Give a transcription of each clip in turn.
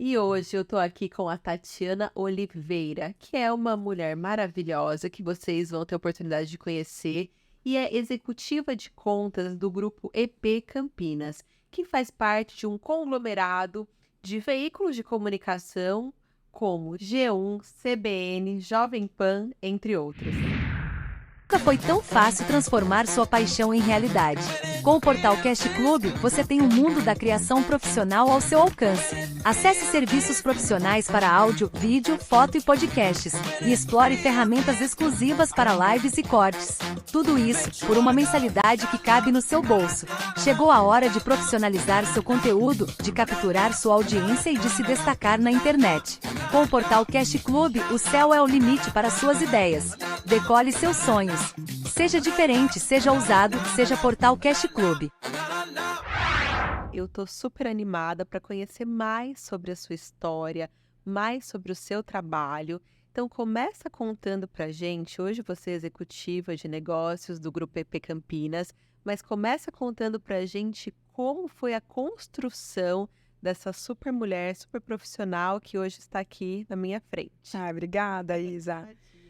E hoje eu tô aqui com a Tatiana Oliveira, que é uma mulher maravilhosa que vocês vão ter a oportunidade de conhecer e é executiva de contas do grupo EP Campinas, que faz parte de um conglomerado de veículos de comunicação como G1, CBN, Jovem Pan, entre outros. Nunca foi tão fácil transformar sua paixão em realidade. Com o portal Cast Club, você tem o mundo da criação profissional ao seu alcance. Acesse serviços profissionais para áudio, vídeo, foto e podcasts, e explore ferramentas exclusivas para lives e cortes. Tudo isso por uma mensalidade que cabe no seu bolso. Chegou a hora de profissionalizar seu conteúdo, de capturar sua audiência e de se destacar na internet. Com o portal Cast Club, o céu é o limite para suas ideias. Decole seus sonhos. Seja diferente, seja ousado, seja portal Cast Club. Eu tô super animada para conhecer mais sobre a sua história, mais sobre o seu trabalho. Então começa contando pra gente, hoje você é executiva de negócios do Grupo EP Campinas, mas começa contando pra gente como foi a construção dessa super mulher, super profissional que hoje está aqui na minha frente. Obrigada, Isa.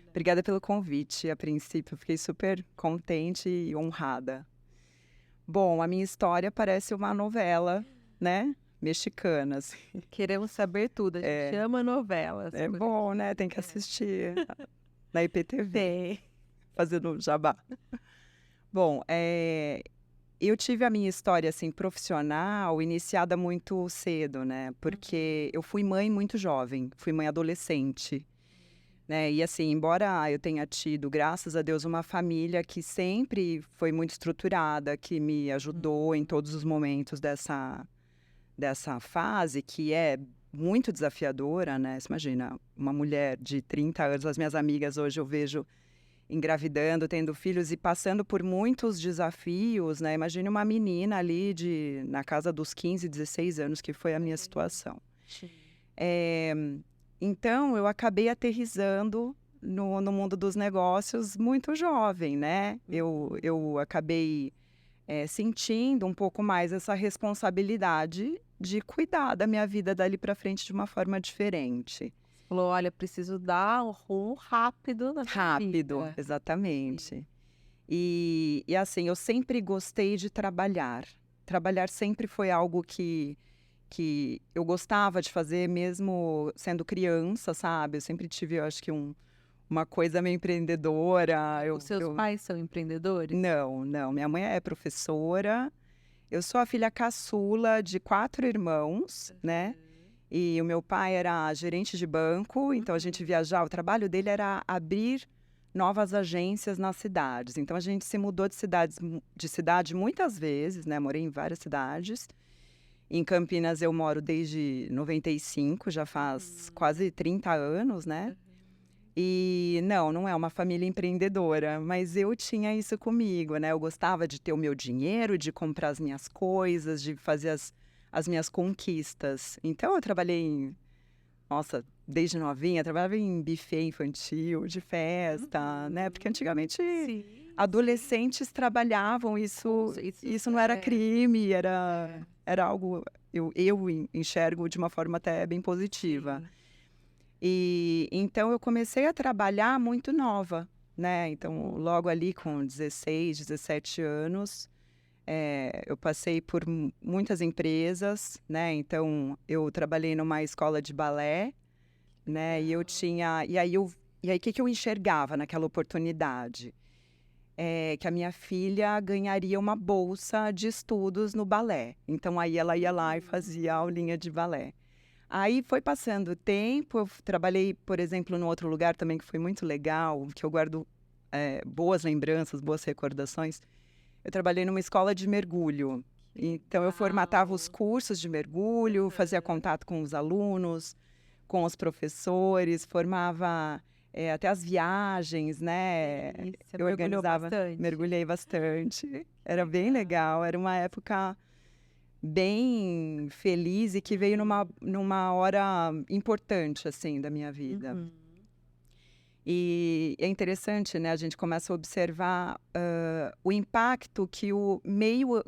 Obrigada pelo convite. A princípio, fiquei super contente e honrada. Bom, a minha história parece uma novela, né? Mexicana. Assim. Queremos saber tudo, a gente ama novelas. É bom, né? Tem que assistir na IPTV, fazendo jabá. Bom, eu tive a minha história assim, profissional iniciada muito cedo, né? Porque eu fui mãe muito jovem, fui mãe adolescente. Né? E assim, embora eu tenha tido, graças a Deus, uma família que sempre foi muito estruturada, que me ajudou em todos os momentos dessa fase, que é muito desafiadora, né? Você imagina, uma mulher de 30 anos, as minhas amigas hoje eu vejo engravidando, tendo filhos e passando por muitos desafios, né? Imagine uma menina ali na casa dos 15, 16 anos, que foi a minha situação. Então, eu acabei aterrissando no mundo dos negócios muito jovem, né? Eu acabei sentindo um pouco mais essa responsabilidade de cuidar da minha vida dali para frente de uma forma diferente. Você falou, olha, preciso dar um rumo rápido na minha vida. Rápido, exatamente. E assim, eu sempre gostei de trabalhar. Trabalhar sempre foi algo que eu gostava de fazer, mesmo sendo criança, sabe? Eu sempre tive, eu acho que uma coisa meio empreendedora. Os seus pais são empreendedores? Não. Minha mãe é professora. Eu sou a filha caçula de 4 irmãos, né? E o meu pai era gerente de banco, então a gente viajava. O trabalho dele era abrir novas agências nas cidades. Então, a gente se mudou de cidade muitas vezes, né? Morei em várias cidades. Em Campinas eu moro desde 95, já faz quase 30 anos, né? E não é uma família empreendedora, mas eu tinha isso comigo, né? Eu gostava de ter o meu dinheiro, de comprar as minhas coisas, de fazer as minhas conquistas. Então, eu trabalhei nossa, desde novinha, trabalhava em buffet infantil, de festa, né? Porque antigamente Sim, adolescentes trabalhavam, isso não era crime, era algo, eu enxergo de uma forma até bem positiva. sim. E então eu comecei a trabalhar muito nova, né? Então, logo ali com 16, 17 anos, eu passei por muitas empresas, né? Então, eu trabalhei numa escola de balé, né? E eu tinha... E aí, o que que eu enxergava naquela oportunidade? Que a minha filha ganharia uma bolsa de estudos no balé. Então, aí ela ia lá e fazia aulinha de balé. Aí foi passando o tempo, eu trabalhei, por exemplo, num outro lugar também que foi muito legal, que eu guardo boas lembranças, boas recordações. Eu trabalhei numa escola de mergulho. Então, eu formatava os cursos de mergulho, fazia contato com os alunos, com os professores, formava até as viagens, né? Você Eu mergulhou organizava, bastante? mergulhei bastante. Era bem legal, era uma época bem feliz e que veio numa hora importante, assim, da minha vida. Uhum. E é interessante, né? A gente começa a observar o impacto que o meio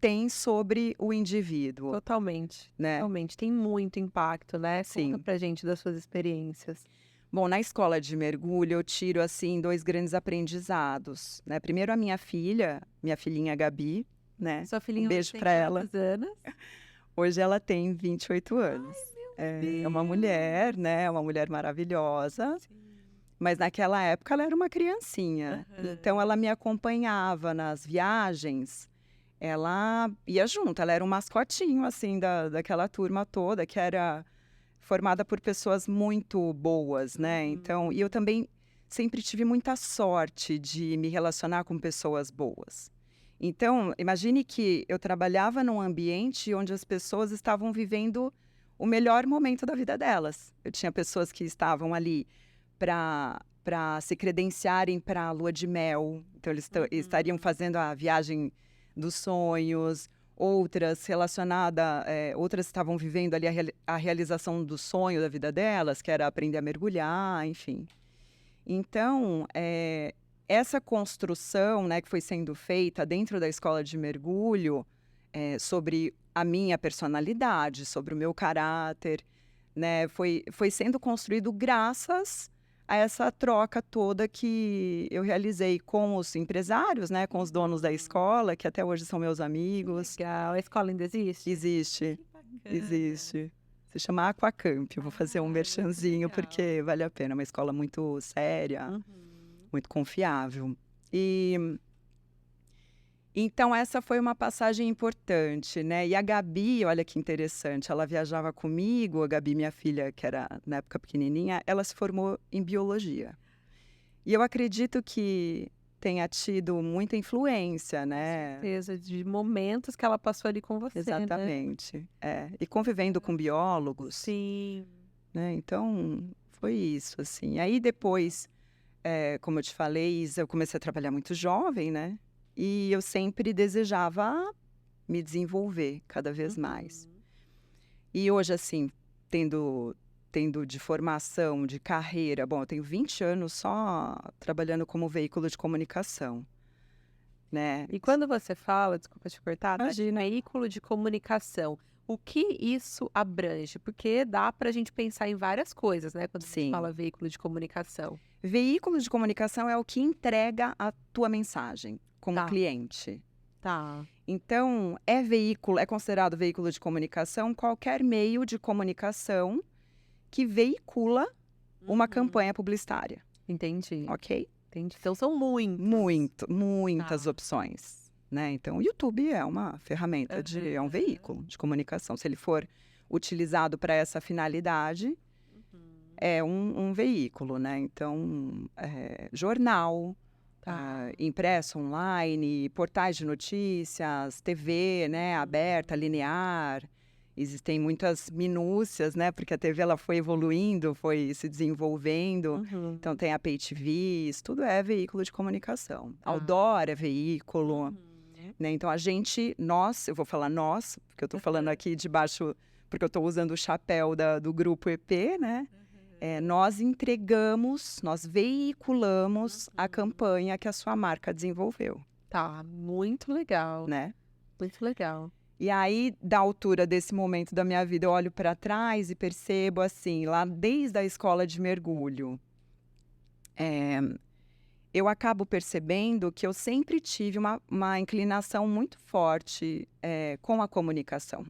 tem sobre o indivíduo, Totalmente, né? totalmente. Tem muito impacto, né? Sim. Conta pra gente das suas experiências. Bom, na escola de mergulho, eu tiro, assim, 2 grandes aprendizados, né? Primeiro, a minha filhinha Gabi, né? Sua filhinha hoje Beijo tem pra ela. quantos anos? Hoje ela tem 28 anos. É uma mulher, né? É uma mulher maravilhosa. Mas naquela época ela era uma criancinha. Então ela me acompanhava nas viagens. Ela ia junto, ela era um mascotinho, assim, daquela turma toda, que era formada por pessoas muito boas, né? Então, e eu também sempre tive muita sorte de me relacionar com pessoas boas. Então, imagine que eu trabalhava num ambiente onde as pessoas estavam vivendo o melhor momento da vida delas. Eu tinha pessoas que estavam ali para se credenciarem para a lua de mel. Então, eles estariam fazendo a viagem dos sonhos. Outras outras estavam vivendo ali a realização do sonho da vida delas, que era aprender a mergulhar, enfim. Então, essa construção, né, que foi sendo feita dentro da escola de mergulho, sobre a minha personalidade, sobre o meu caráter, né, foi sendo construído graças a essa troca toda que eu realizei com os empresários, né, com os donos da escola, que até hoje são meus amigos. Legal. A escola ainda existe? Existe, Que bacana. existe. Se chama Aquacamp. Eu vou fazer um merchanzinho, legal. porque vale a pena. É uma escola muito séria, Uhum. muito confiável. E então essa foi uma passagem importante, né? E a Gabi, olha que interessante, ela viajava comigo, a Gabi, minha filha, que era na época pequenininha, ela se formou em biologia. E eu acredito que tenha tido muita influência, né? Certeza, de momentos que ela passou ali com você, né? Exatamente. E convivendo com biólogos, Sim. né? Então, foi isso, assim. Aí depois, como eu te falei, Isa, eu comecei a trabalhar muito jovem, né? E eu sempre desejava me desenvolver cada vez mais. E hoje, assim, tendo de formação, de carreira, bom, eu tenho 20 anos só trabalhando como veículo de comunicação, né? E quando você fala, desculpa te cortar, tá, de Imagina. veículo de comunicação, o que isso abrange? Porque dá pra gente pensar em várias coisas, né, quando a gente Sim. fala veículo de comunicação. Veículo de comunicação é o que entrega a tua mensagem como Tá. cliente. Tá. Então, é considerado veículo de comunicação qualquer meio de comunicação que veicula uma campanha publicitária, Entendi. ok? Entendi. Então são muitos. Muitas Tá. opções, né? Então, o YouTube é uma ferramenta é um veículo de comunicação. Se ele for utilizado para essa finalidade, é um veículo, né? Então, jornal, impresso, online, portais de notícias, TV, né? Aberta, linear. Existem muitas minúcias, né? Porque a TV ela foi evoluindo, foi se desenvolvendo. Então, tem a Pay TV, isso tudo é veículo de comunicação. Outdoor é veículo. Né? Então, eu vou falar nós, porque eu estou falando aqui debaixo, porque eu estou usando o chapéu do grupo EP, né? Nós veiculamos a campanha que a sua marca desenvolveu. Tá, muito legal, Né? muito legal. E aí, da altura desse momento da minha vida, eu olho para trás e percebo, assim, lá desde a escola de mergulho, eu acabo percebendo que eu sempre tive uma inclinação muito forte com a comunicação.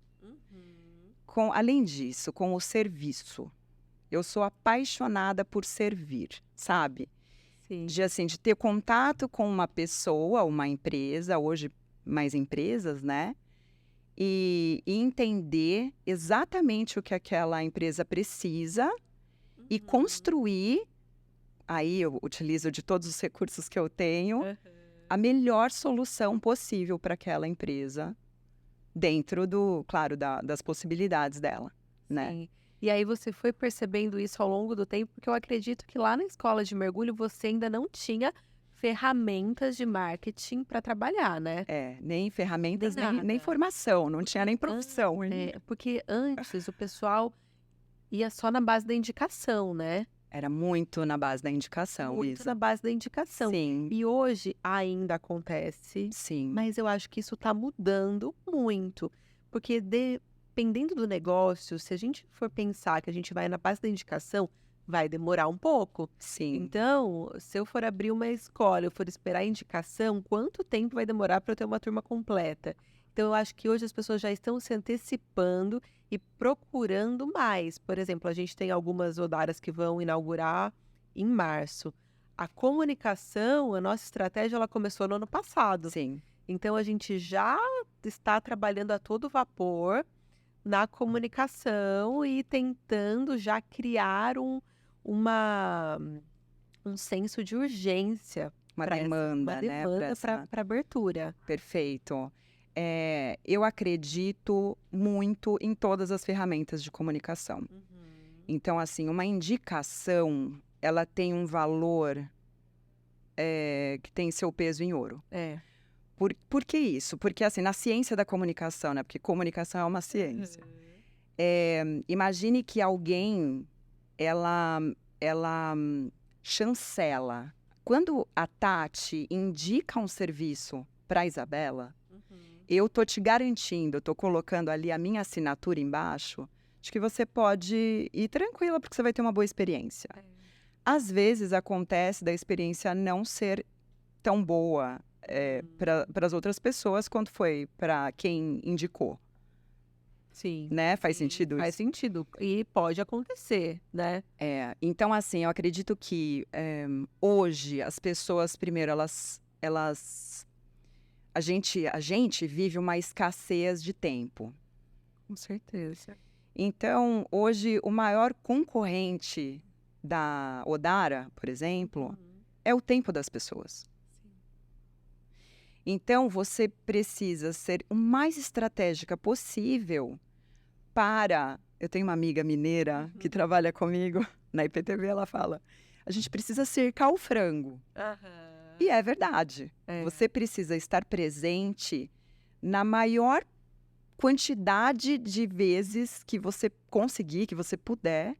Além disso, com o serviço. Eu sou apaixonada por servir, sabe? Sim. De ter contato com uma pessoa, uma empresa, hoje mais empresas, né? E entender exatamente o que aquela empresa precisa e construir, aí eu utilizo de todos os recursos que eu tenho, a melhor solução possível para aquela empresa, dentro das possibilidades dela, né? Sim. E aí você foi percebendo isso ao longo do tempo, porque eu acredito que lá na escola de mergulho você ainda não tinha ferramentas de marketing para trabalhar, né? Nem ferramentas, Nem nem nada. formação, não tinha nem profissão ainda. Porque antes o pessoal ia só na base da indicação, né? Era muito na base da indicação, Muito isso. na base da indicação. Sim, E hoje ainda acontece, sim. mas eu acho que isso está mudando muito. Porque dependendo do negócio, se a gente for pensar que a gente vai na base da indicação, vai demorar um pouco. Sim. Então, se eu for abrir uma escola, eu for esperar a indicação, quanto tempo vai demorar para eu ter uma turma completa? Então, eu acho que hoje as pessoas já estão se antecipando e procurando mais. Por exemplo, a gente tem algumas Odaras que vão inaugurar em março. A comunicação, a nossa estratégia, ela começou no ano passado. Sim. Então, a gente já está trabalhando a todo vapor na comunicação e tentando já criar um senso de urgência. Uma pra demanda, né? Para abertura. Perfeito. Eu acredito muito em todas as ferramentas de comunicação. Então, assim, uma indicação, ela tem um valor que tem seu peso em ouro. Por que isso? Porque, assim, na ciência da comunicação, né? Porque comunicação é uma ciência. Imagine que alguém, ela chancela. Quando a Tati indica um serviço para a Isabela, eu tô te garantindo, eu tô colocando ali a minha assinatura embaixo, de que você pode ir tranquila, porque você vai ter uma boa experiência. Às vezes acontece da experiência não ser tão boa para as outras pessoas quanto foi para quem indicou. Sim. Né? Faz sentido isso? Faz sentido. E pode acontecer, né? Então, assim, eu acredito que hoje as pessoas, primeiro, a gente vive uma escassez de tempo. Com certeza. Então, hoje, o maior concorrente da Odara, por exemplo, é o tempo das pessoas. Então, você precisa ser o mais estratégica possível para... Eu tenho uma amiga mineira que trabalha comigo na IPTV, ela fala, a gente precisa cercar o frango. E é verdade. Você precisa estar presente na maior quantidade de vezes que você conseguir, que você puder,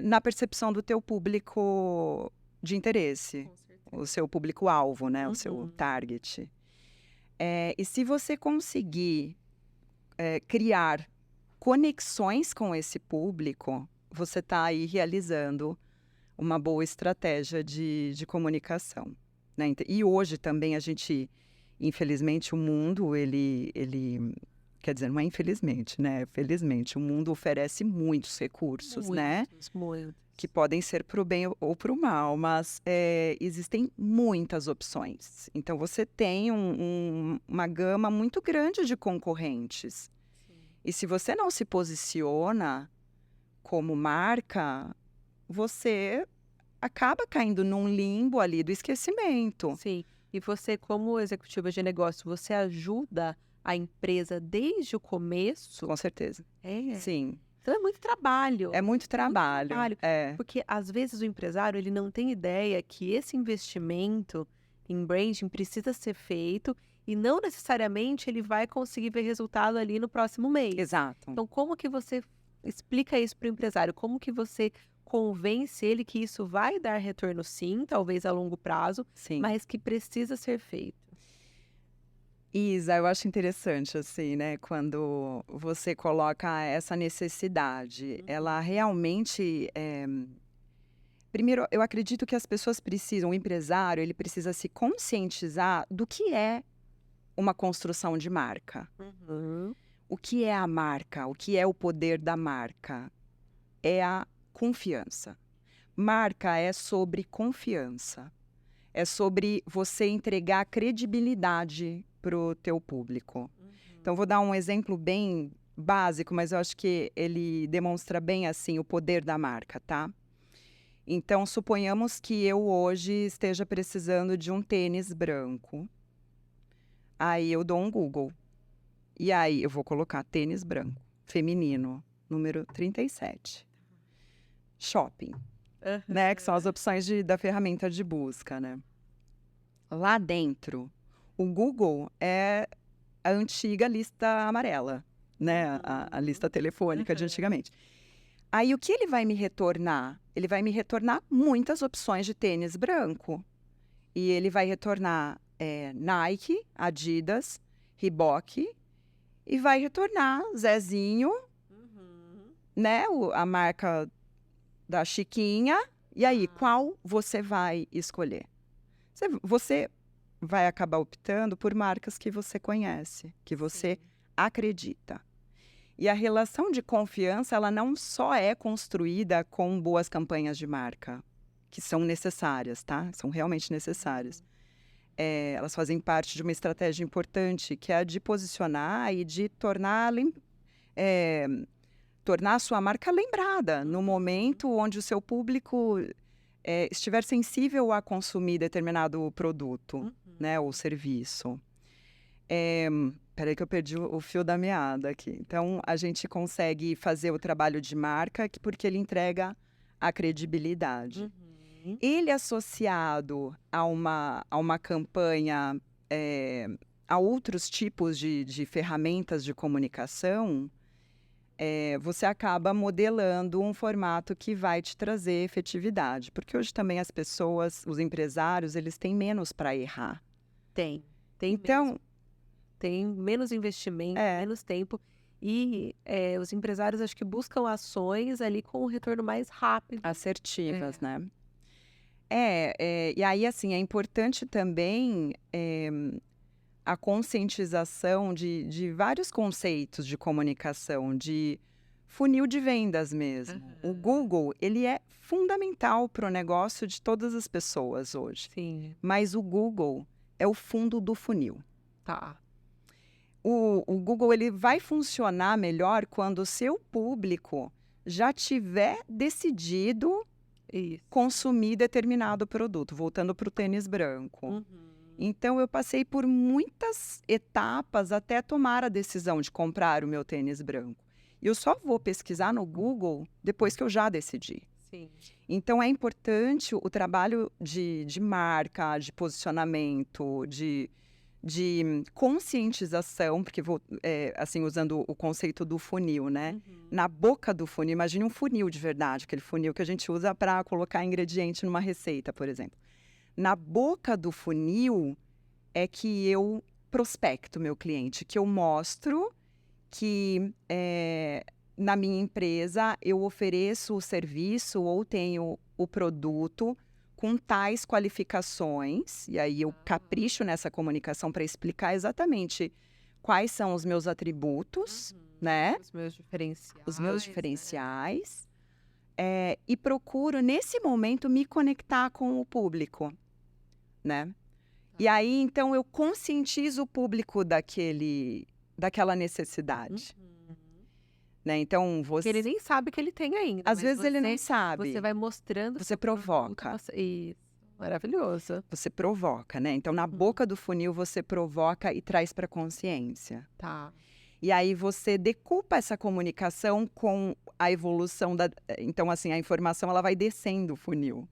na percepção do teu público de interesse. O seu público-alvo, né? O seu target. E se você conseguir criar conexões com esse público, você está aí realizando uma boa estratégia de comunicação. Né? E hoje também a gente, infelizmente, o mundo, ele quer dizer, não é infelizmente, né? Felizmente, o mundo oferece muitos recursos, né? Muitos. Que podem ser para o bem ou para o mal, mas existem muitas opções. Então, você tem uma gama muito grande de concorrentes. E se você não se posiciona como marca, você acaba caindo num limbo ali do esquecimento. Sim. E você, como executiva de negócio, você ajuda a empresa desde o começo? Com certeza. É. Sim. Então é muito trabalho. É muito trabalho. É. Porque às vezes o empresário ele não tem ideia que esse investimento em branding precisa ser feito e não necessariamente ele vai conseguir ver resultado ali no próximo mês. Exato. Então, como que você explica isso para o empresário? Como que você convence ele que isso vai dar retorno sim, talvez a longo prazo, Sim. mas que precisa ser feito? Isa, eu acho interessante, assim, né? Quando você coloca essa necessidade, ela realmente. Primeiro, eu acredito que as pessoas precisam, o empresário, ele precisa se conscientizar do que é uma construção de marca. O que é a marca? O que é o poder da marca? É a confiança. Marca é sobre confiança. É sobre você entregar credibilidade para o teu público. Então, vou dar um exemplo bem básico, mas eu acho que ele demonstra bem, assim, o poder da marca, tá? Então, suponhamos que eu hoje esteja precisando de um tênis branco. Aí eu dou um Google. E aí eu vou colocar tênis branco, feminino, número 37. Shopping, né? Que são as opções da ferramenta de busca, né? Lá dentro, o Google é a antiga lista amarela, né? A lista telefônica de antigamente. Aí o que ele vai me retornar? Ele vai me retornar muitas opções de tênis branco. E ele vai retornar Nike, Adidas, Reebok e vai retornar Zezinho, né? A marca da Chiquinha. E aí, qual você vai escolher? Você vai acabar optando por marcas que você conhece, que você acredita. E a relação de confiança, ela não só é construída com boas campanhas de marca, que são necessárias, tá? São realmente necessárias. Elas fazem parte de uma estratégia importante, que é a de posicionar e de tornar a sua marca lembrada no momento onde o seu público estiver sensível a consumir determinado produto, né, ou serviço. Peraí que eu perdi o fio da meada aqui. Então, a gente consegue fazer o trabalho de marca porque ele entrega a credibilidade. Ele associado a uma campanha, a outros tipos de ferramentas de comunicação, você acaba modelando um formato que vai te trazer efetividade. Porque hoje também as pessoas, os empresários, eles têm menos para errar. Tem Então, mesmo. Tem menos investimento, menos tempo. E os empresários acho que buscam ações ali com um retorno mais rápido. Assertivas, né? E aí, assim, é importante também a conscientização de vários conceitos de comunicação, de funil de vendas mesmo. O Google, ele é fundamental para o negócio de todas as pessoas hoje. Sim. Mas o Google é o fundo do funil. Tá. O Google ele vai funcionar melhor quando o seu público já tiver decidido consumir determinado produto, voltando para o tênis branco. Então, eu passei por muitas etapas até tomar a decisão de comprar o meu tênis branco. E eu só vou pesquisar no Google depois que eu já decidi. Sim. Então, é importante o trabalho de marca, de posicionamento, de conscientização, porque assim, usando o conceito do funil, né? Na boca do funil, imagine um funil de verdade, aquele funil que a gente usa para colocar ingrediente numa receita, por exemplo. Na boca do funil é que eu prospecto meu cliente, que eu mostro que na minha empresa eu ofereço o serviço ou tenho o produto com tais qualificações, e aí eu capricho nessa comunicação para explicar exatamente quais são os meus atributos, né? Os meus diferenciais. Os meus diferenciais. E procuro, nesse momento, me conectar com o público, né? E aí, então, eu conscientizo o público daquela necessidade. né? Então, Que ele nem sabe que ele tem ainda. às mas vezes ele não você sabe. vai mostrando Você seu produto, provoca. Isso, maravilhoso. Você provoca, né? Então, na boca do funil, você provoca e traz para consciência. Tá. E aí você decupa essa comunicação com a evolução da... Então, assim, a informação ela vai descendo o funil.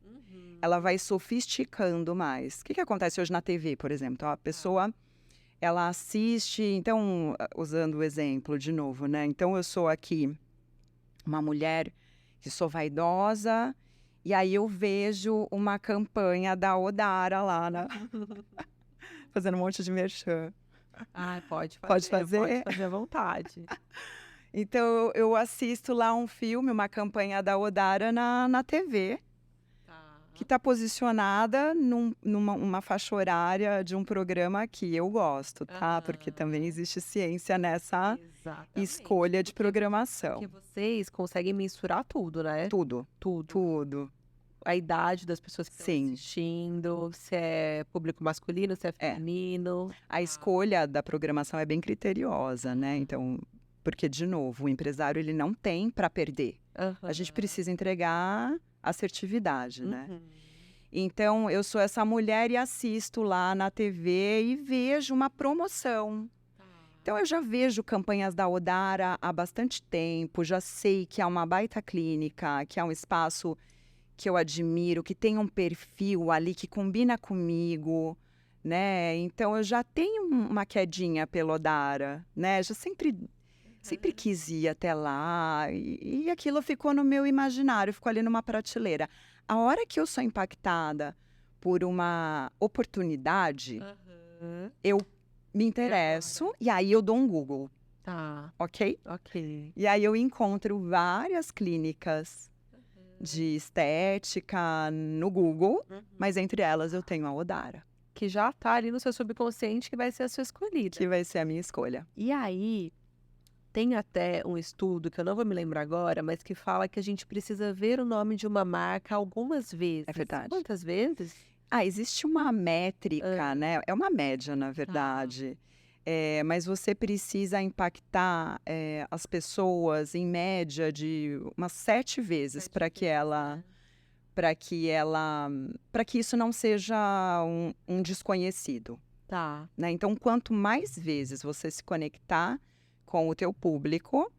Ela vai sofisticando mais. O que acontece hoje na TV, por exemplo? Então, a pessoa, ela assiste... Então, usando o exemplo de novo, né? Então, eu sou aqui uma mulher que sou vaidosa... E aí eu vejo uma campanha da Odara lá, fazendo um monte de merchan. Ah, pode fazer. Pode fazer? Pode fazer à vontade. Então eu assisto lá um filme, uma campanha da Odara na TV, Tá. que está posicionada numa faixa horária de um programa que eu gosto, tá? Porque também existe ciência nessa Exatamente. escolha de programação. Porque vocês conseguem mensurar tudo, né? Tudo, Tudo. tudo. A idade das pessoas que estão Sim. assistindo, se é público masculino, se é feminino. A escolha da programação é bem criteriosa, né? Então, porque, de novo, o empresário ele não tem para perder. A gente precisa entregar assertividade, né? Então, eu sou essa mulher e assisto lá na TV e vejo uma promoção. Então, eu já vejo campanhas da Odara há bastante tempo, já sei que é uma baita clínica, que é um espaço que eu admiro, que tem um perfil ali que combina comigo, né? Então, eu já tenho uma quedinha pela Odara, né? Já sempre quis ir até lá e aquilo ficou no meu imaginário, ficou ali numa prateleira. A hora que eu sou impactada por uma oportunidade, eu me interesso e aí eu dou um Google, Tá, ok? ok. E aí eu encontro várias clínicas de estética no Google, mas entre elas eu tenho a Odara, Que já tá ali no seu subconsciente que vai ser a sua escolhida. que vai ser a minha escolha. E aí, tem até um estudo, que eu não vou me lembrar agora, mas que fala que a gente precisa ver o nome de uma marca algumas vezes. É verdade. Quantas vezes? Existe uma métrica, né? É uma média, na verdade. Mas você precisa impactar as pessoas em média de umas 7 vezes para que isso não seja um desconhecido, Tá. né? Então, quanto mais vezes você se conectar com o teu público,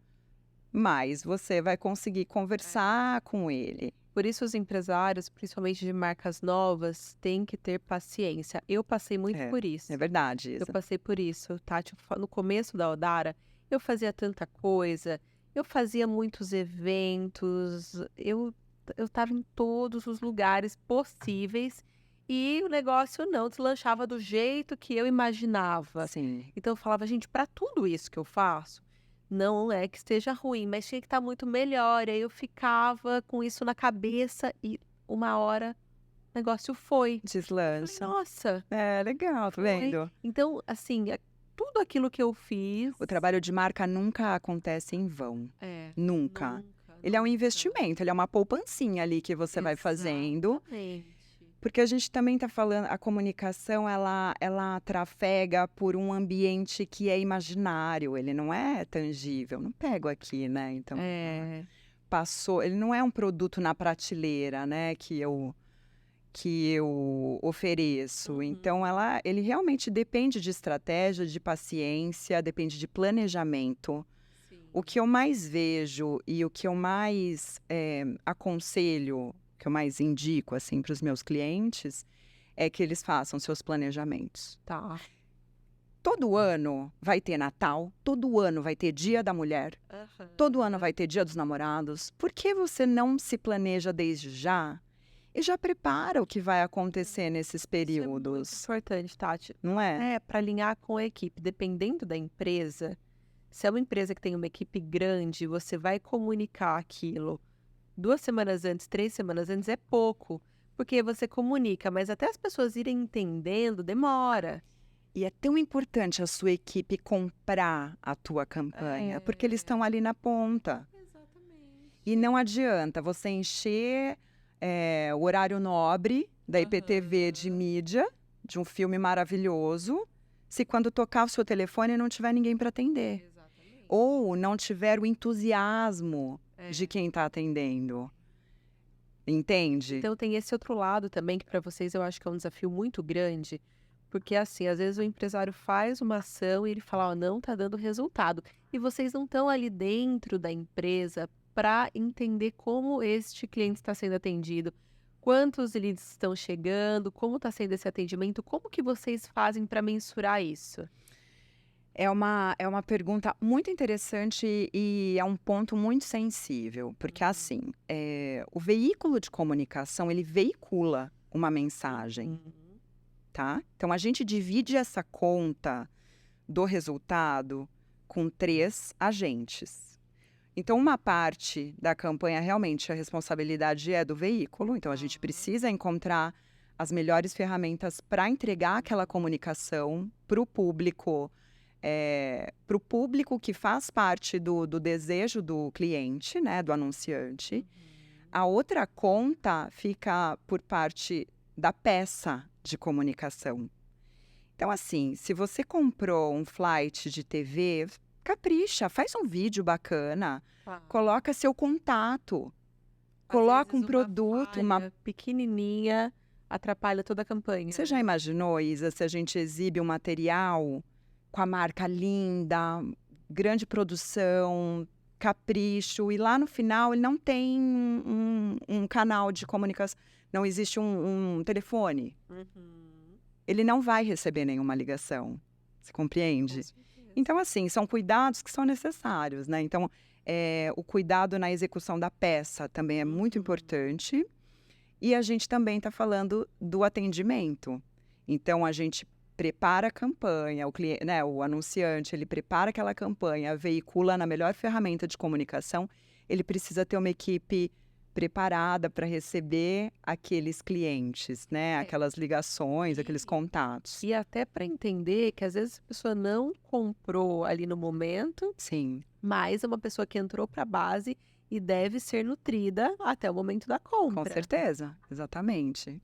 mais você vai conseguir conversar com ele. Por isso, os empresários, principalmente de marcas novas, têm que ter paciência. Eu passei muito por isso. É verdade Eu isso. passei por isso, tá? Tipo, no começo da Odara, eu fazia tanta coisa, eu fazia muitos eventos, eu estava em todos os lugares possíveis e o negócio não deslanchava do jeito que eu imaginava. Sim. Então eu falava, gente, para tudo isso que eu faço, não é que esteja ruim, mas tinha que estar muito melhor. Aí eu ficava com isso na cabeça e uma hora o negócio foi. Deslancha. Nossa! Legal, tá Foi. vendo? Então, assim, tudo aquilo que eu fiz. O trabalho de marca nunca acontece em vão. Nunca. Ele é um investimento, ele é uma poupancinha ali que você vai fazendo. Exatamente. Porque a gente também está falando, a comunicação, ela trafega por um ambiente que é imaginário, ele não é tangível. Não pego aqui, né? Então, passou, ele não é um produto na prateleira, né? Que eu ofereço. Então, ele realmente depende de estratégia, de paciência, depende de planejamento. Sim. O que eu mais vejo e o que eu mais aconselho, que eu mais indico assim para os meus clientes, é que eles façam seus planejamentos. Tá. Todo ano vai ter Natal, todo ano vai ter Dia da Mulher, todo ano vai ter Dia dos Namorados. Por que você não se planeja desde já e já prepara o que vai acontecer nesses períodos? Isso é muito importante, Tati. Não é? Para alinhar com a equipe. Dependendo da empresa, se é uma empresa que tem uma equipe grande, você vai comunicar aquilo 2 semanas antes, 3 semanas antes é pouco. Porque você comunica, mas até as pessoas irem entendendo, demora. E é tão importante a sua equipe comprar a tua campanha, porque eles estão ali na ponta. Exatamente. E não adianta você encher o horário nobre da IPTV de mídia, de um filme maravilhoso, se quando tocar o seu telefone não tiver ninguém para atender. Exatamente. ou não tiver o entusiasmo É. de quem está atendendo. Entende? Então tem esse outro lado também que para vocês eu acho que é um desafio muito grande, porque assim, às vezes o empresário faz uma ação e ele fala, ó, não tá dando resultado. E vocês não estão ali dentro da empresa para entender como este cliente está sendo atendido, quantos leads estão chegando, como está sendo esse atendimento, como que vocês fazem para mensurar isso? É uma pergunta muito interessante e é um ponto muito sensível, porque assim, o veículo de comunicação, ele veicula uma mensagem, tá? Então, a gente divide essa conta do resultado com 3 agentes. Então, uma parte da campanha, realmente, a responsabilidade é do veículo, então a gente precisa encontrar as melhores ferramentas para entregar aquela comunicação para o público, que faz parte do desejo do cliente, né, do anunciante. A outra conta fica por parte da peça de comunicação. Então, assim, se você comprou um flight de TV, capricha, faz um vídeo bacana, coloca seu contato, coloca um produto, uma... pequenininha atrapalha toda a campanha. Você já imaginou, Isa, se a gente exibe um material com a marca linda, grande produção, capricho, e lá no final ele não tem um canal de comunicação, não existe um telefone. Ele não vai receber nenhuma ligação. Você compreende? Então, assim, são cuidados que são necessários, né? Então, o cuidado na execução da peça também é muito importante. E a gente também está falando do atendimento. Então, a gente prepara a campanha, o cliente, né, o anunciante, ele prepara aquela campanha, veicula na melhor ferramenta de comunicação, ele precisa ter uma equipe preparada para receber aqueles clientes, né, aquelas ligações, aqueles contatos. E até para entender que às vezes a pessoa não comprou ali no momento, Sim. mas é uma pessoa que entrou para a base e deve ser nutrida até o momento da compra. Com certeza, exatamente.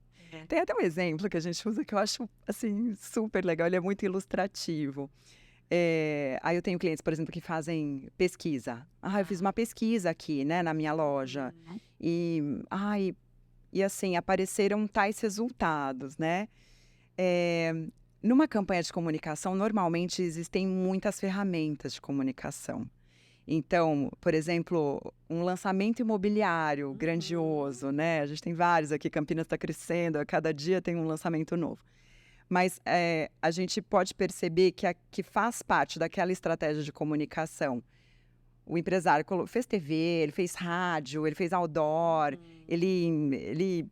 Tem até um exemplo que a gente usa que eu acho, assim, super legal, ele é muito ilustrativo. Aí eu tenho clientes, por exemplo, que fazem pesquisa. Eu fiz uma pesquisa aqui, né, na minha loja. E assim, apareceram tais resultados, né? Numa campanha de comunicação, normalmente existem muitas ferramentas de comunicação. Então, por exemplo, um lançamento imobiliário grandioso, né? A gente tem vários aqui, Campinas está crescendo, a cada dia tem um lançamento novo. Mas a gente pode perceber que faz parte daquela estratégia de comunicação. O empresário fez TV, ele fez rádio, ele fez outdoor, ele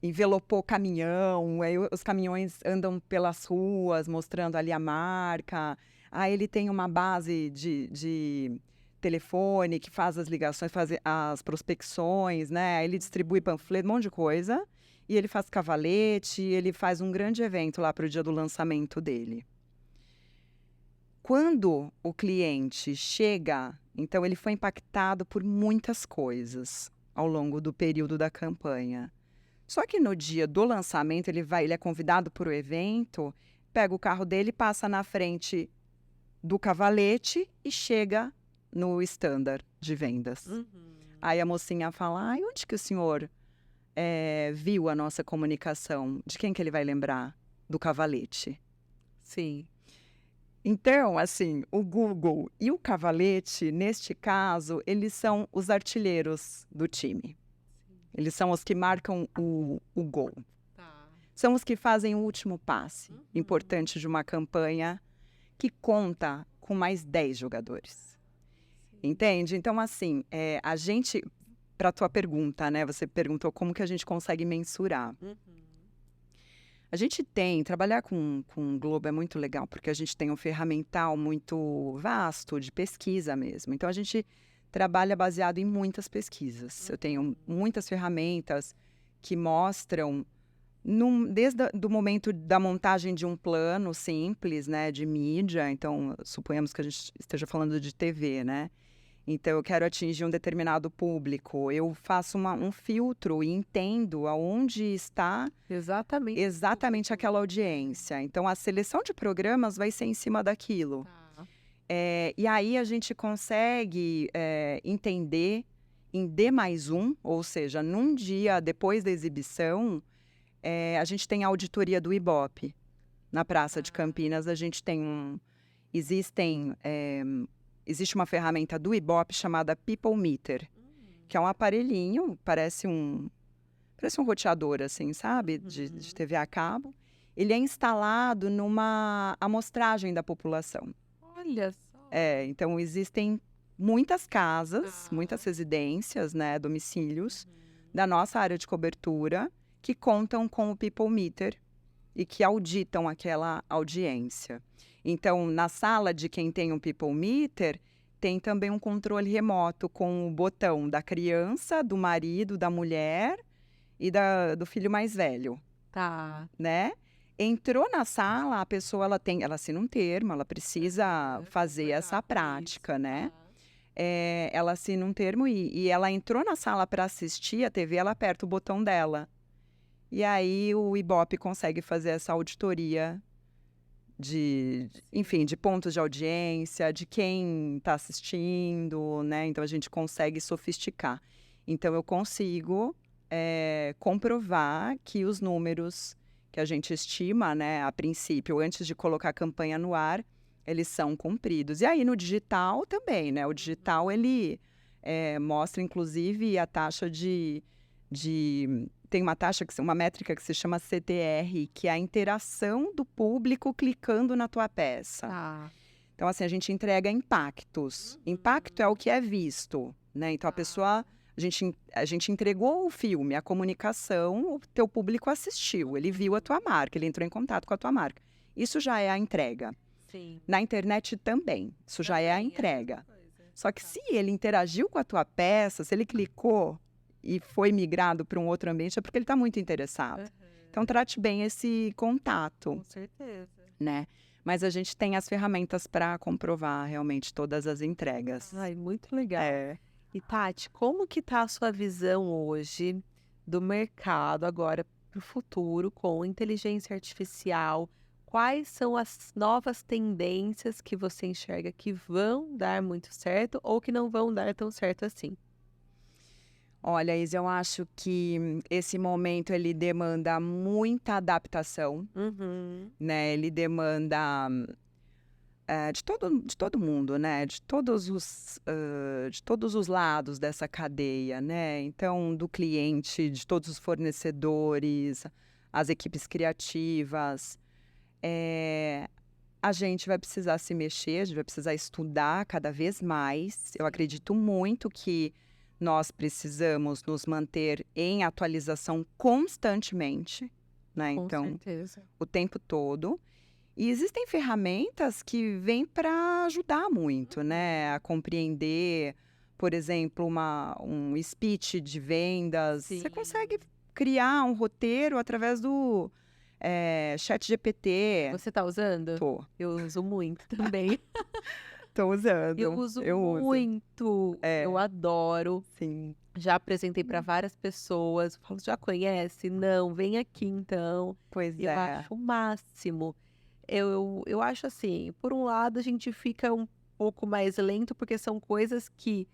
envelopou caminhão, aí os caminhões andam pelas ruas mostrando ali a marca. Aí ele tem uma base de telefone que faz as ligações, faz as prospecções, né? Aí ele distribui panfleto, um monte de coisa. E ele faz cavalete, ele faz um grande evento lá para o dia do lançamento dele. Quando o cliente chega, então ele foi impactado por muitas coisas ao longo do período da campanha. Só que no dia do lançamento, ele é convidado para o evento, pega o carro dele, passa na frente do cavalete e chega no standard de vendas. Aí a mocinha fala, onde que o senhor viu a nossa comunicação? De quem que ele vai lembrar? Do cavalete. Sim. Então, assim, o Google e o cavalete, neste caso, eles são os artilheiros do time. Eles são os que marcam o gol. São os que fazem o último passe importante de uma campanha que conta com mais 10 jogadores. Entende? Então, assim, a gente, para a tua pergunta, né? Você perguntou como que a gente consegue mensurar. A gente trabalhar com o Globo é muito legal, porque a gente tem um ferramental muito vasto de pesquisa mesmo. Então, a gente trabalha baseado em muitas pesquisas. Eu tenho muitas ferramentas que mostram, desde o momento da montagem de um plano simples, né, de mídia. Então, suponhamos que a gente esteja falando de TV, né? Então, eu quero atingir um determinado público. Eu faço um filtro e entendo aonde está exatamente aquela audiência. Então, a seleção de programas vai ser em cima daquilo. E aí a gente consegue entender em D+1, ou seja, num dia depois da exibição, a gente tem a auditoria do Ibope. Na Praça de Campinas, a gente tem existe uma ferramenta do Ibope chamada People Meter, que é um aparelhinho, parece um roteador, assim, sabe? De TV a cabo. Ele é instalado numa amostragem da população. Olha só. Então existem muitas casas, muitas residências, né, domicílios, da nossa área de cobertura, que contam com o People Meter e que auditam aquela audiência. Então, na sala de quem tem um People Meter, tem também um controle remoto com o botão da criança, do marido, da mulher e do filho mais velho. Tá. Né? Entrou na sala, a pessoa ela assina um termo, ela precisa fazer essa prática, né? Ela assina um termo e ela entrou na sala para assistir a TV, ela aperta o botão dela. E aí o Ibope consegue fazer essa auditoria enfim, de pontos de audiência, de quem está assistindo, né? Então a gente consegue sofisticar. Então eu consigo comprovar que os números que a gente estima, né, a princípio, antes de colocar a campanha no ar, eles são cumpridos. E aí no digital também, né? O digital ele mostra inclusive a taxa tem uma métrica que se chama CTR, que é a interação do público clicando na tua peça. Tá. Então, assim, a gente entrega impactos. Impacto é o que é visto, né? Então, a gente entregou o filme, a comunicação, o teu público assistiu, ele viu a tua marca, ele entrou em contato com a tua marca. Isso já é a entrega. Sim. Na internet também, isso já é a entrega. Só que se ele interagiu com a tua peça, se ele clicou e foi migrado para um outro ambiente, é porque ele está muito interessado. Então, trate bem esse contato. Com certeza. Né? Mas a gente tem as ferramentas para comprovar realmente todas as entregas. Ai, muito legal. E, Tati, como que tá a sua visão hoje do mercado agora para o futuro com inteligência artificial? Quais são as novas tendências que você enxerga que vão dar muito certo ou que não vão dar tão certo assim? Olha, Isa, eu acho que esse momento ele demanda muita adaptação, né? Ele demanda de todo mundo, né? De todos os lados dessa cadeia, né? Então, do cliente, de todos os fornecedores, as equipes criativas. A gente vai precisar se mexer, a gente vai precisar estudar cada vez mais. Eu acredito muito que nós precisamos nos manter em atualização constantemente, né? Então, Com certeza. o tempo todo. E existem ferramentas que vêm para ajudar muito, né? A compreender, por exemplo, um speech de vendas. Sim. Você consegue criar um roteiro através do ChatGPT. Você tá usando? Tô. Eu uso muito também. Tô usando. Eu uso uso. muito. Eu adoro. Sim. Já apresentei para várias pessoas. Falo, já conhece? Não, vem aqui então. Pois Eu acho o máximo. Eu acho assim, por um lado a gente fica um pouco mais lento, porque são coisas que,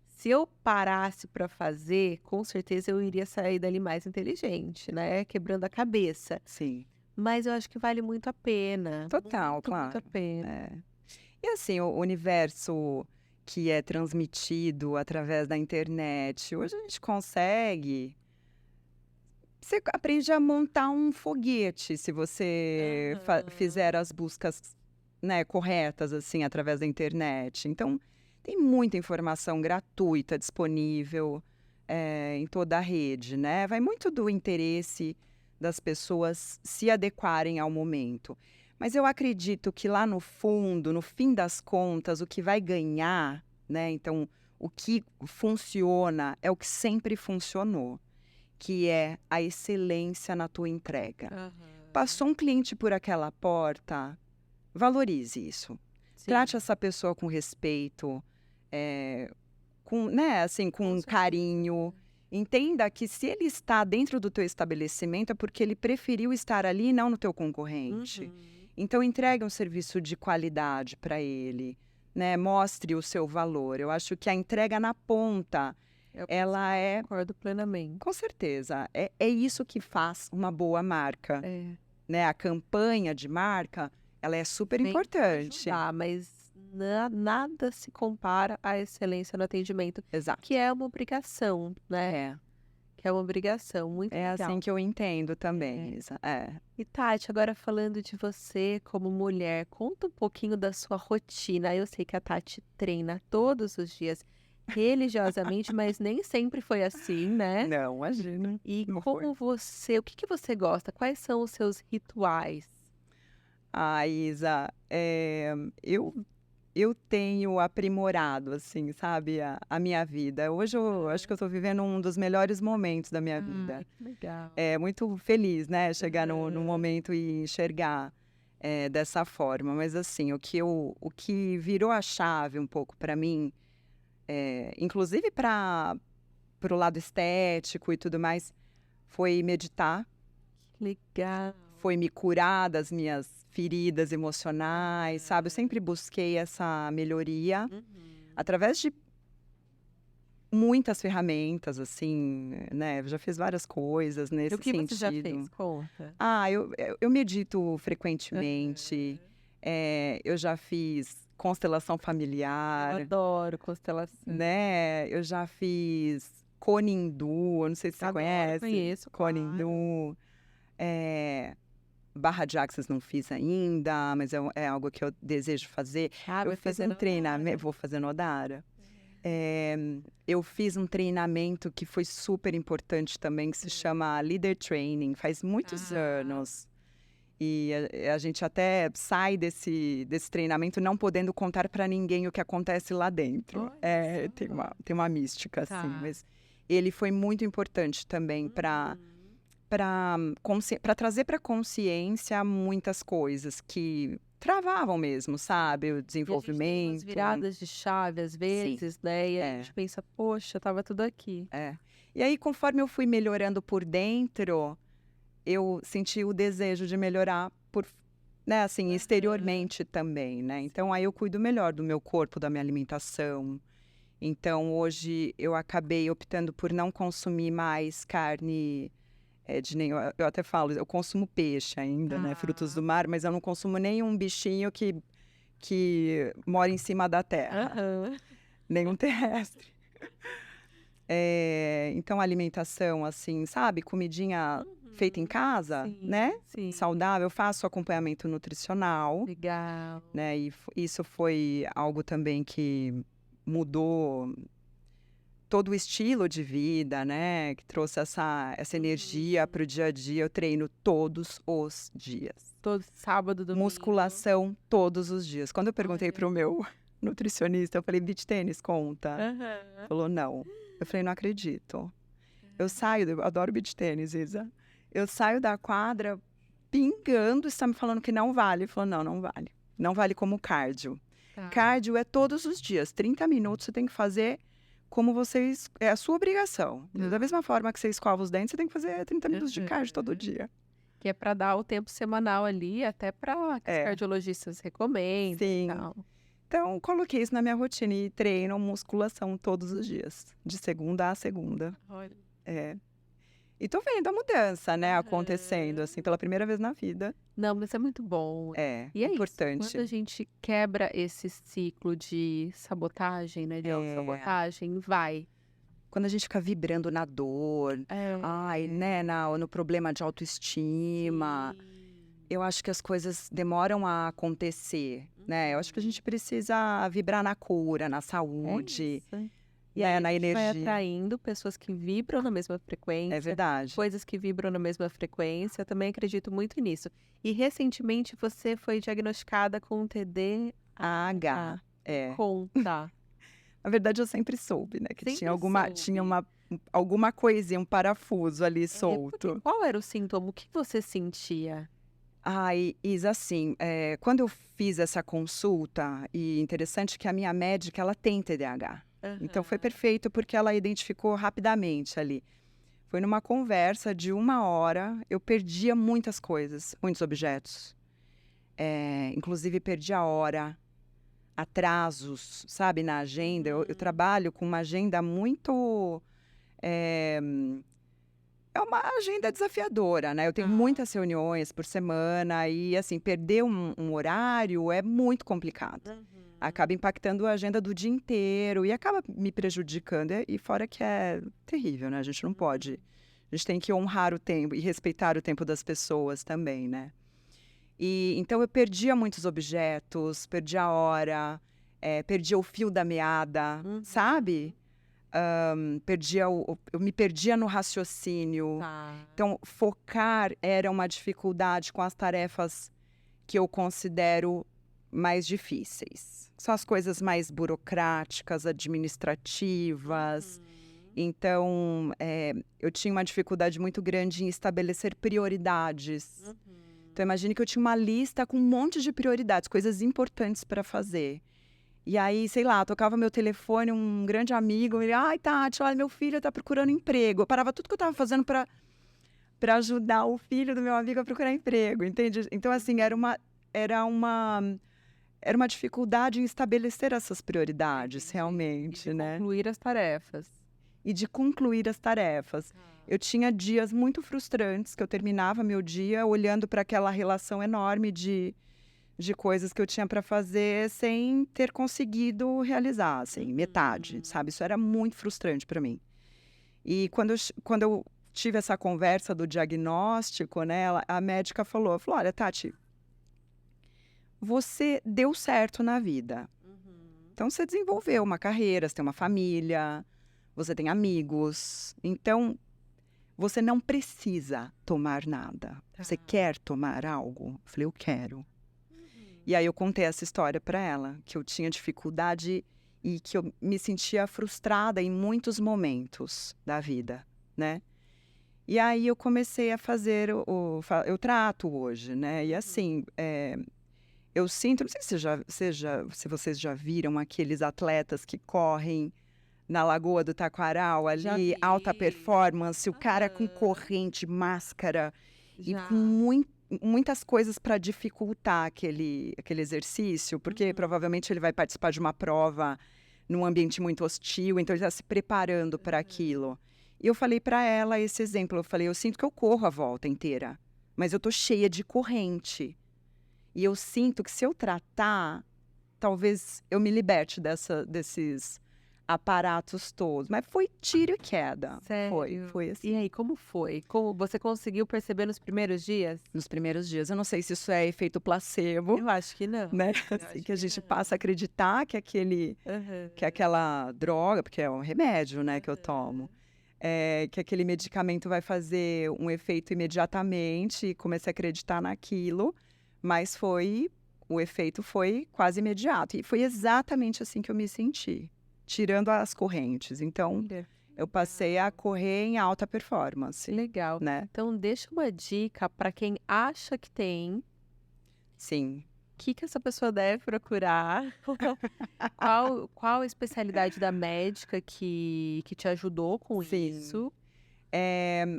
se eu parasse para fazer, com certeza eu iria sair dali mais inteligente, né? Quebrando a cabeça. Sim. Mas eu acho que vale muito a pena. Total, muito, claro. Muito a pena. E assim, o universo que é transmitido através da internet, hoje a gente consegue. Você aprende a montar um foguete se você fizer as buscas, né, corretas, assim, através da internet. Então, tem muita informação gratuita disponível em toda a rede, né? Vai muito do interesse das pessoas se adequarem ao momento. Mas eu acredito que lá no fundo, no fim das contas, o que vai ganhar, né? Então, o que funciona é o que sempre funcionou, que é a excelência na tua entrega. Passou um cliente por aquela porta, valorize isso. Sim. Trate essa pessoa com respeito, com carinho. Entenda que se ele está dentro do teu estabelecimento é porque ele preferiu estar ali e não no teu concorrente. Então, entregue um serviço de qualidade para ele, né? Mostre o seu valor. Eu acho que a entrega na ponta, ela é, Concordo plenamente. com certeza, é isso que faz uma boa marca, É. né? A campanha de marca, ela é super Vem pra importante. ajudar, mas nada se compara à excelência no atendimento, Exato. que é uma obrigação, né? É, Que é uma obrigação, muito é legal. assim que eu entendo também, Isa. E Tati, agora falando de você como mulher, conta um pouquinho da sua rotina. Eu sei que a Tati treina todos os dias, religiosamente, mas nem sempre foi assim, né? Não, imagina. E Não foi. como você, o que que você gosta? Quais são os seus rituais? Isa, eu tenho aprimorado, assim, sabe, a minha vida. Hoje eu acho que eu estou vivendo um dos melhores momentos da minha vida. Que legal. É muito feliz, né, chegar no Aham. momento e enxergar dessa forma. Mas, assim, o que virou a chave um pouco para mim, inclusive para o lado estético e tudo mais, foi meditar, Que legal. foi me curar das minhas feridas emocionais, sabe? Eu sempre busquei essa melhoria através de muitas ferramentas, assim, né? Eu já fiz várias coisas E nesse o que você já sentido. fez? Conta. Eu medito frequentemente, eu já fiz constelação Eu familiar, adoro constelação. né? Eu já fiz Konindu, eu não sei se você Adoro, conhece. conheço, Konindu. Barra de Axis não fiz ainda, mas é algo que eu desejo fazer. Ah, Eu vai fiz fazer um treinamento, vou fazer no Odara. Eu fiz um treinamento que foi super importante também, que se chama Leader Training, faz muitos anos. E a gente até sai desse treinamento não podendo contar para ninguém o que acontece lá dentro. Olha só. Tem uma mística, assim, Tá. mas ele foi muito importante também para trazer para consciência muitas coisas que travavam mesmo, sabe? O E a gente tem desenvolvimento. umas viradas de chave às vezes, né? E a É. gente pensa, poxa, tava tudo aqui. E aí, conforme eu fui melhorando por dentro, eu senti o desejo de melhorar né, assim, exteriormente também, né? Então, aí eu cuido melhor do meu corpo, da minha alimentação. Então, hoje eu acabei optando por não consumir mais carne de nenhum. Eu até falo, eu consumo peixe ainda, né? Frutos do mar, mas eu não consumo nenhum bichinho que mora em cima da terra, nenhum terrestre. Então, a alimentação, assim, sabe? Comidinha feita em casa, Sim, né? sim. Saudável. Eu faço acompanhamento nutricional, Legal. né? E isso foi algo também que mudou todo o estilo de vida, né? Que trouxe essa energia para o dia a dia. Eu treino todos os dias. Todo sábado, domingo. Musculação todos os dias. Quando eu perguntei para o meu nutricionista, eu falei, beach tênis conta? Aham. Falou, não. Eu falei, não acredito. Eu adoro beach tênis, Isa. Eu saio da quadra pingando, está me falando que não vale. Ele falou, não vale. Não vale como cardio. Tá. Cardio é todos os dias. 30 minutos você tem que fazer como vocês... É a sua obrigação. Da mesma forma que você escova os dentes, você tem que fazer 30 minutos de cardio todo dia. Que é para dar o tempo semanal ali, até para que os cardiologistas recomendem. Sim. E tal. Então, coloquei isso na minha rotina e treino musculação todos os dias. De segunda a segunda. Olha. E tô vendo a mudança, né, acontecendo, assim, pela primeira vez na vida. Não, mas é muito bom. E é importante. isso, quando a gente quebra esse ciclo de sabotagem, né, de autossabotagem, vai. Quando a gente fica vibrando na dor, né, no problema de autoestima, eu acho que as coisas demoram a acontecer, né? Eu acho que a gente precisa vibrar na cura, na saúde, E aí na a gente vai energia. atraindo pessoas que vibram na mesma frequência. É verdade. Coisas que vibram na mesma frequência. Eu também acredito muito nisso. E recentemente você foi diagnosticada com TDAH. Conta. Na verdade, eu sempre soube, né? Que Sempre tinha soube. alguma coisinha, um parafuso ali solto. Qual era o sintoma? O que você sentia? Isa, assim, quando eu fiz essa consulta, e interessante que a minha médica, ela tem TDAH. Então, foi perfeito porque ela identificou rapidamente ali. Foi numa conversa de 1 hora, eu perdia muitas coisas, muitos objetos. Inclusive, perdi a hora, atrasos, sabe, na agenda. Eu trabalho com uma agenda muito... É uma agenda desafiadora, né? Eu tenho muitas reuniões por semana e, assim, perder um horário é muito complicado. Acaba impactando a agenda do dia inteiro e acaba me prejudicando. E fora que é terrível, né? A gente não pode... A gente tem que honrar o tempo e respeitar o tempo das pessoas também, né? E então eu perdia muitos objetos, perdia a hora, perdia o fio da meada, sabe? Eu me perdia no raciocínio. Então, focar era uma dificuldade com as tarefas que eu considero mais difíceis. São as coisas mais burocráticas, administrativas. Então, eu tinha uma dificuldade muito grande em estabelecer prioridades. Então, imagine que eu tinha uma lista com um monte de prioridades, coisas importantes para fazer. E aí, sei lá, tocava meu telefone, um grande amigo, ele, ai, Tati, olha, meu filho tá procurando emprego. Eu parava tudo que eu tava fazendo para ajudar o filho do meu amigo a procurar emprego, entende? Então, assim, era uma dificuldade em estabelecer essas prioridades, realmente, né? Concluir as tarefas. E de concluir as tarefas. Eu tinha dias muito frustrantes, que eu terminava meu dia olhando para aquela relação enorme de coisas que eu tinha para fazer sem ter conseguido realizar, assim, metade, sabe? Isso era muito frustrante para mim. E quando eu tive essa conversa do diagnóstico, né, a médica falou, olha, Tati, você deu certo na vida. Então, você desenvolveu uma carreira, você tem uma família, você tem amigos. Então, você não precisa tomar nada. Você quer tomar algo? Eu falei, eu quero. E aí eu contei essa história para ela, que eu tinha dificuldade e que eu me sentia frustrada em muitos momentos da vida, né? E aí eu comecei a fazer eu trato hoje, né? E assim, eu sinto, não sei se vocês já viram aqueles atletas que correm na Lagoa do Taquaral, ali, alta performance, o cara com corrente, máscara e com muitas coisas para dificultar aquele exercício, porque provavelmente ele vai participar de uma prova num ambiente muito hostil, então ele está se preparando para aquilo. E eu falei para ela esse exemplo, eu sinto que eu corro a volta inteira, mas eu tô cheia de corrente. E eu sinto que se eu tratar, talvez eu me liberte desses aparatos todos. Mas foi tiro e queda. Sério? Foi assim. E aí, como foi? Como você conseguiu perceber nos primeiros dias? Nos primeiros dias. Eu não sei se isso é efeito placebo. Eu acho que não. Né? Assim, que a gente passa a acreditar que que aquela droga, porque é um remédio, né, que eu tomo, que aquele medicamento vai fazer um efeito imediatamente, e comecei a acreditar naquilo, mas o efeito foi quase imediato. E foi exatamente assim que eu me senti, tirando as correntes. Então, eu passei a correr em alta performance. Legal. Né? Então, deixa uma dica para quem acha que tem. Sim. O que essa pessoa deve procurar? Qual a especialidade da médica que te ajudou com isso?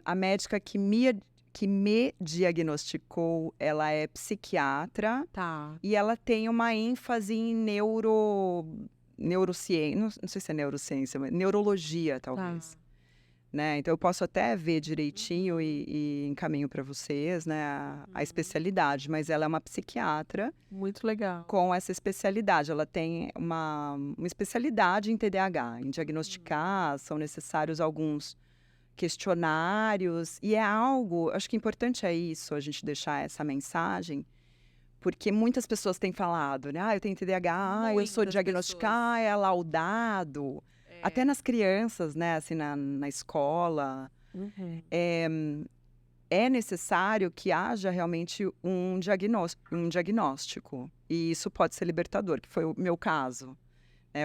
A médica que me diagnosticou, ela é psiquiatra. Tá. E ela tem uma ênfase em neurociência, não sei se é neurociência, mas neurologia, talvez. Tá. Né? Então, eu posso até ver direitinho e encaminho para vocês, né, a especialidade, mas ela é uma psiquiatra. Muito legal. Com essa especialidade. Ela tem uma especialidade em TDAH, em diagnosticar, são necessários alguns questionários, e é algo, acho que importante é isso, a gente deixar essa mensagem, porque muitas pessoas têm falado, né, eu tenho TDAH, eu sou diagnosticado, é laudado, até nas crianças, né, assim, na escola, é necessário que haja realmente um diagnóstico, e isso pode ser libertador, que foi o meu caso.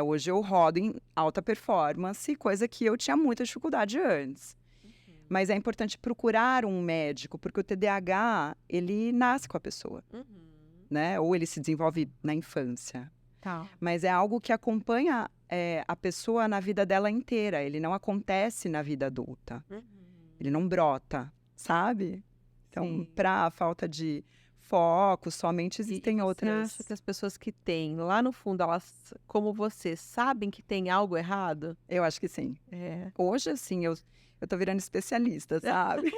Hoje eu rodo em alta performance, coisa que eu tinha muita dificuldade antes. Mas é importante procurar um médico, porque o TDAH, ele nasce com a pessoa, né? Ou ele se desenvolve na infância. Tá. Mas é algo que acompanha a pessoa na vida dela inteira. Ele não acontece na vida adulta. Ele não brota, sabe? Então, para a falta de foco, somente E existem você outras. acha que as pessoas que têm, lá no fundo, elas, como você, sabem que tem algo errado? Eu acho que sim. É. Hoje, assim, eu tô virando especialista, sabe?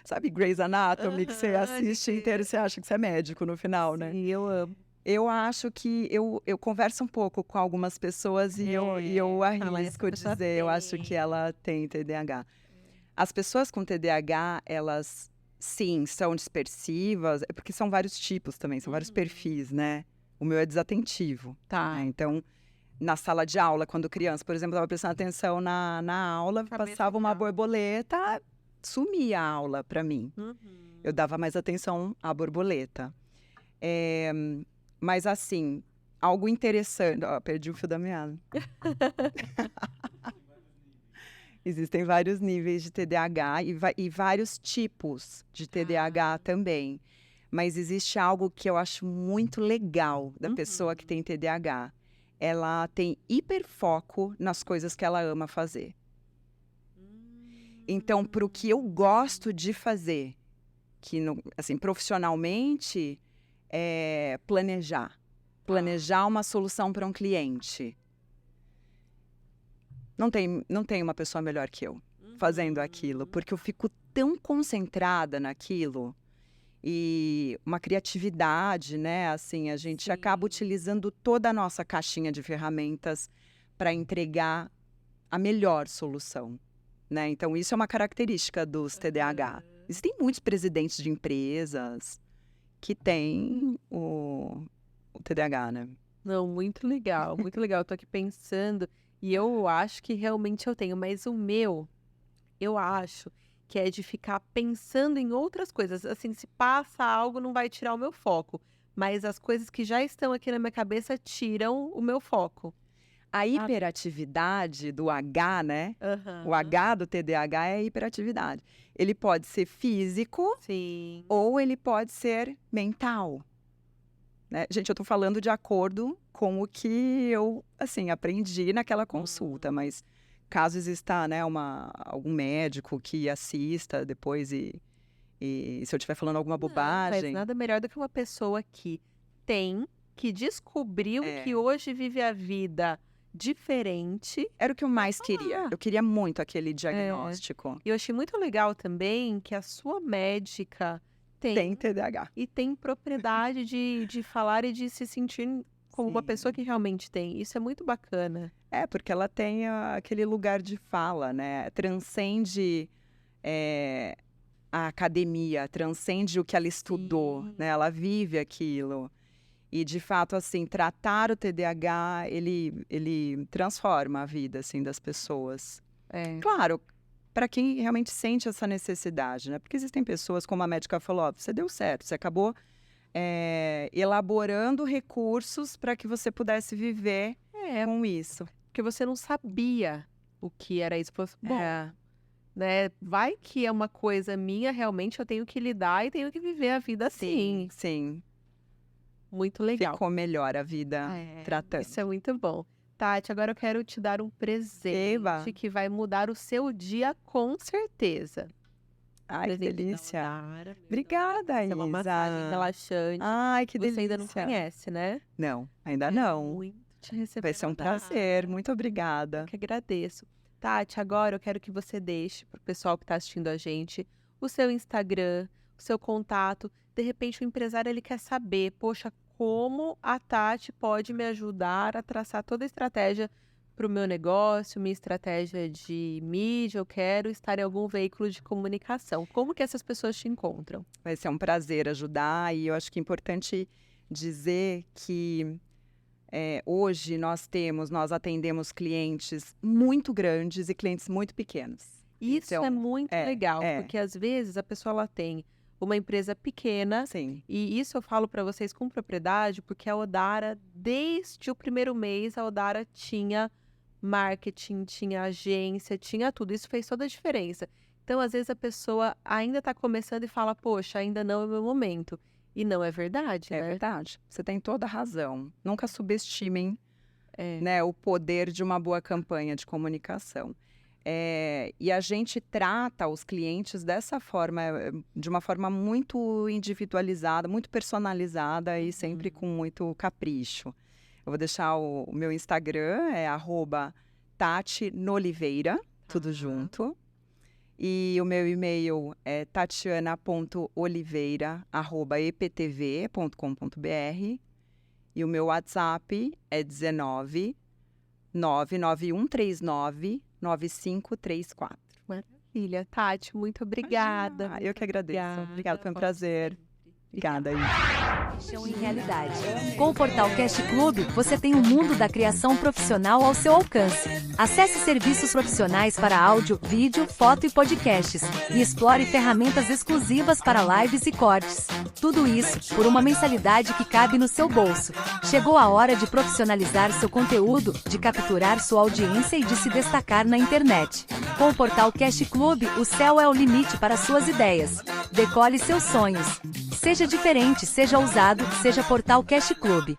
Sabe Grey's Anatomy, que você Aham, assiste inteiro e você acha que você é médico no final, né? sim, eu amo. Eu acho que eu converso um pouco com algumas pessoas e eu Fala, essa arrisco pessoa dizer, eu acho que tem. ela tem TDAH. As pessoas com TDAH, elas, sim, são dispersivas, é porque são vários tipos também, são vários perfis, né? O meu é desatentivo, Tá. né? Então, na sala de aula, quando criança, por exemplo, eu estava prestando atenção na aula, Cabeça passava uma de aula. borboleta, sumia a aula para mim. Uhum. Eu dava mais atenção à borboleta. Mas assim, algo interessante. Ó, perdi o fio da meada. Existem vários níveis de TDAH e vários tipos de TDAH também. Mas existe algo que eu acho muito legal da pessoa que tem TDAH. Ela tem hiperfoco nas coisas que ela ama fazer. Então, para o que eu gosto de fazer, que assim, profissionalmente, é planejar. Planejar uma solução para um cliente. Não tem uma pessoa melhor que eu fazendo aquilo, porque eu fico tão concentrada naquilo e uma criatividade, né? Assim, a gente acaba utilizando toda a nossa caixinha de ferramentas para entregar a melhor solução, né? Então, isso é uma característica dos TDAH. Existem muitos presidentes de empresas que têm o TDAH, né? Não, muito legal, muito legal. Eu tô aqui pensando e eu acho que realmente eu tenho, mas o meu, eu acho que é de ficar pensando em outras coisas. Assim, se passa algo, não vai tirar o meu foco, mas as coisas que já estão aqui na minha cabeça tiram o meu foco. A hiperatividade do H, né? O H do TDAH é a hiperatividade. Ele pode ser físico Sim. ou ele pode ser mental. Né? Gente, eu tô falando de acordo com o que eu, assim, aprendi naquela consulta, mas caso exista, né, algum médico que assista depois e se eu estiver falando alguma Não, mas bobagem... nada melhor do que uma pessoa que tem, que descobriu que hoje vive a vida diferente. Era o que eu mais queria. Eu queria muito aquele É. diagnóstico. E eu achei muito legal também que a sua médica Tem tem TDAH. e tem propriedade de falar e de se sentir como uma Sim. pessoa que realmente tem. Isso é muito bacana. É, porque ela tem aquele lugar de fala, né? Transcende a academia, transcende o que ela estudou, Sim. né? Ela vive aquilo. E, de fato, assim, tratar o TDAH, ele transforma a vida, assim, das pessoas. É. Claro, para quem realmente sente essa necessidade, né? Porque existem pessoas, como a médica falou, ó, você deu certo, você acabou elaborando recursos para que você pudesse viver com isso. Porque você não sabia o que era isso. Bom, É, né? Vai que é uma coisa minha, realmente eu tenho que lidar e tenho que viver a vida assim. sim. Muito legal. Ficou melhor a vida tratando. Isso é muito bom. Tati, agora eu quero te dar um presente Eba. que vai mudar o seu dia com certeza. Ai, que Presente da delícia. Odara, meu Obrigada, Deus. É uma massagem Isa. relaxante. Ai, que Você delícia. ainda não conhece, né? Não, ainda Quero não. muito te receber Vai ser na um Odara. prazer. Muito obrigada. Eu que agradeço. Tati, agora eu quero que você deixe para o pessoal que está assistindo a gente o seu Instagram, o seu contato. De repente o empresário ele quer saber, poxa, como a Tati pode me ajudar a traçar toda a estratégia para o meu negócio, minha estratégia de mídia, eu quero estar em algum veículo de comunicação. Como que essas pessoas te encontram? Vai ser um prazer ajudar e eu acho que é importante dizer que hoje nós atendemos clientes muito grandes e clientes muito pequenos. Isso Então, é muito legal, porque às vezes a pessoa ela tem uma empresa pequena, sim, e isso eu falo para vocês com propriedade, porque a Odara, desde o primeiro mês, a Odara tinha marketing, tinha agência, tinha tudo. Isso fez toda a diferença. Então, às vezes, a pessoa ainda está começando e fala, poxa, ainda não é o meu momento. E não é verdade, é né? verdade. Você tem toda a razão. Nunca subestimem É. né, o poder de uma boa campanha de comunicação. E a gente trata os clientes dessa forma, de uma forma muito individualizada, muito personalizada e sempre com muito capricho. Eu vou deixar o meu Instagram, é @TatiNoliveira, tudo junto. E o meu e-mail é tatiana.oliveira@eptv.com.br. E o meu WhatsApp é 19 99139 9534. Maravilha, Tati, muito obrigada. Ah, eu que agradeço. Obrigada, foi um Volte prazer. sempre. Obrigada aí. Paixão em realidade. Com o Portal Cash Club, você tem o mundo da criação profissional ao seu alcance. Acesse serviços profissionais para áudio, vídeo, foto e podcasts. E explore ferramentas exclusivas para lives e cortes. Tudo isso por uma mensalidade que cabe no seu bolso. Chegou a hora de profissionalizar seu conteúdo, de capturar sua audiência e de se destacar na internet. Com o Portal Cash Club, o céu é o limite para suas ideias. Decole seus sonhos. Seja diferente, seja ousado, seja Portal Cash Club.